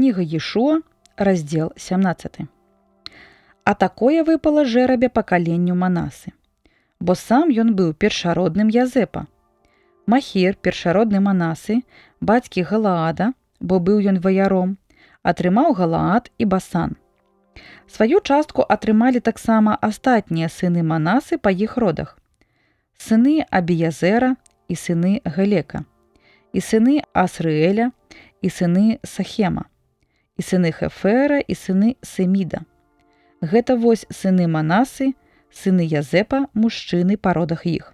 Кніга Ешуа, раздзел 17. А такое выпала жэрабе пакаленню Манасы, бо сам ён быў першародным Язэпа. Махір, першародны Манасы, бацькі Галаада, бо быў ён ваяром, атрымаў Галаад і Басан. Сваю частку атрымалі таксама астатнія сыны Манасы па іх родах. Сыны Абіязэра і сыны Гелека, і сыны Асрыэля, і сыны Сахема, і сыны Хефера, і сыны Семіда. Гэта вось сыны Манасы, сыны Язэпа, мужчыны па родах іх.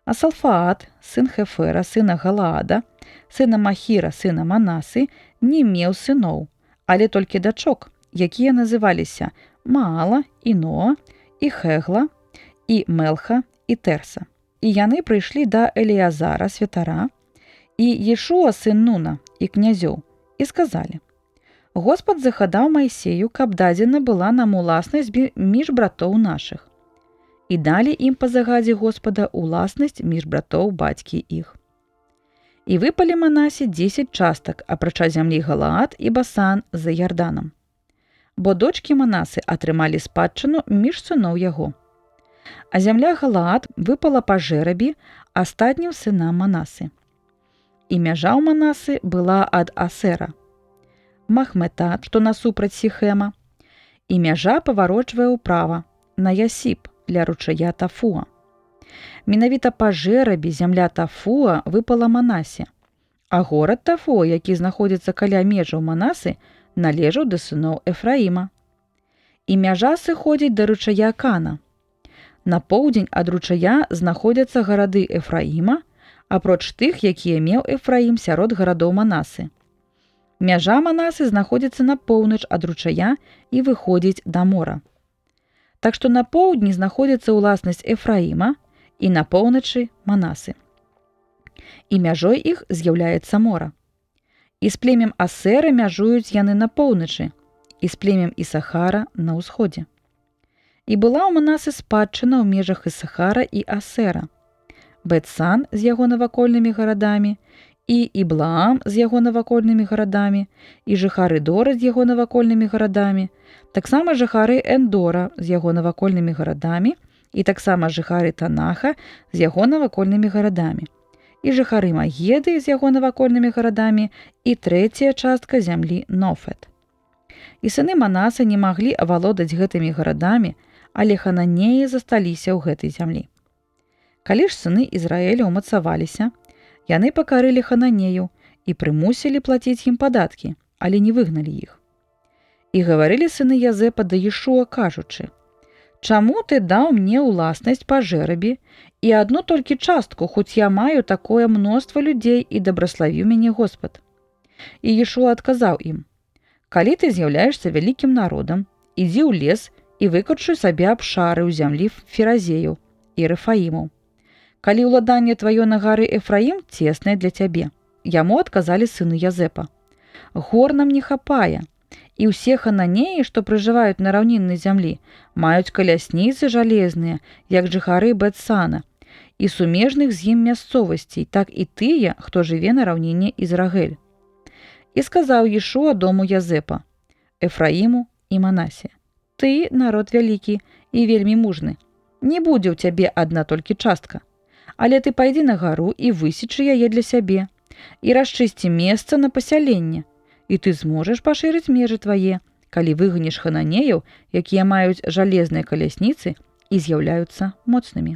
А Салфаат, сын Хефера, сына Галаада, сына Махіра, сына Манасы, не меў сыноў, але толькі дачок, якія называліся Маала, і Ноа, і Хегла, і Мелха, і Тэрса. І яны прыйшлі да Эліязара, святара, і Ешуа, сын Нуна, і князёў, і сказалі: Господ загадаў Майсею, каб дадзена была нам уласнасць між братоў нашых. І далі ім па загадзе Господа уласнасць між братоў бацькі іх. І выпалі Манасе 10 частак, апрача зямлі Галаад і Басан за Ярданам. Бо дочкі Манасы атрымалі спадчыну між сыноў яго. А зямля Галаад выпала па жэрабе астатнім сынам Манасы. І мяжа ў Манасы была ад Асера, Махметат, што насупраць Сіхема, і мяжа паварочвае ўправа на Ясіп ля ручая Тафуа. Менавіта па жэрабе зямля Тафуа выпала Манасе, а горад Тафуа, які знаходзіцца каля межаў Манасы, належаў да сыноў Эфраіма. І мяжа сыходзіць да ручая Кана. На поўдзень ад ручая знаходзяцца гарады Эфраіма, апроч тых, якія меў Эфраім сярод гарадоў Манасы. Мяжа Манасы знаходзіцца на поўнач ад ручая і выходзіць да мора. Так што на поўдні знаходзіцца ўласнасць Эфраіма і на поўначы Манасы. І мяжой іх з'яўляецца мора. І з племем Асера мяжуюць яны на поўначы, і з племем Ісахара на ўсходзе. І была ў Манасы спадчына ў межах Ісахара і Асера, Бет-Сан з яго навакольнымі гарадамі, і Іблаам з яго навакольнымі гарадамі, і жыхары Дора з яго навакольнымі гарадамі, таксама жыхары Эндора з яго навакольнымі гарадамі, і таксама жыхары Танаха з яго навакольнымі гарадамі, і жыхары Магеды з яго навакольнымі гарадамі, і трэцяя частка зямлі Нофет. І сыны Манасы не маглі авалодаць гэтымі гарадамі, але хананеі засталіся ў гэтай зямлі. Калі ж сыны Ізраіля ўмацаваліся, яны пакарылі хананею і прымусілі плаціць ім падаткі, але не выгналі іх. І гаварылі сыны Язэпа да Ешуа, кажучы: «Чаму ты даў мне ўласнасць па жэрабе і адну толькі частку, хоць я маю такое мноства людзей і дабраславіў мяне Господ?» І Ешуа адказаў ім: «Калі ты з'яўляешся вялікім народам, ідзі ў лес і выкарчуй сабе абшары ў зямлі Феразеяў і Рэфаімаў. Калі ўладанне тваё на гары Эфраім цеснае для цябе». Яму адказалі сыны Язэпа: «Гор нам не хапае, і ўсе хананеі, што пражываюць на раўніннай зямлі, маюць калясніцы жалезныя, як жыхары Бет-Сана, і сумежных з ім мясцовасцей, так і тыя, хто жыве на раўніне Ізрагэль». І сказаў Ешуа дому Язэпа, Эфраіму і Манасе: «Ты народ вялікі і вельмі мужны. Не будзе ў цябе адна толькі частка. Але ты пайдзі на гару і высечы яе для сябе, і расчысці месца на пасяленне, і ты зможаш пашырыць межы твае, калі выганіш хананеяў, якія маюць жалезныя калясніцы і з'яўляюцца моцнымі».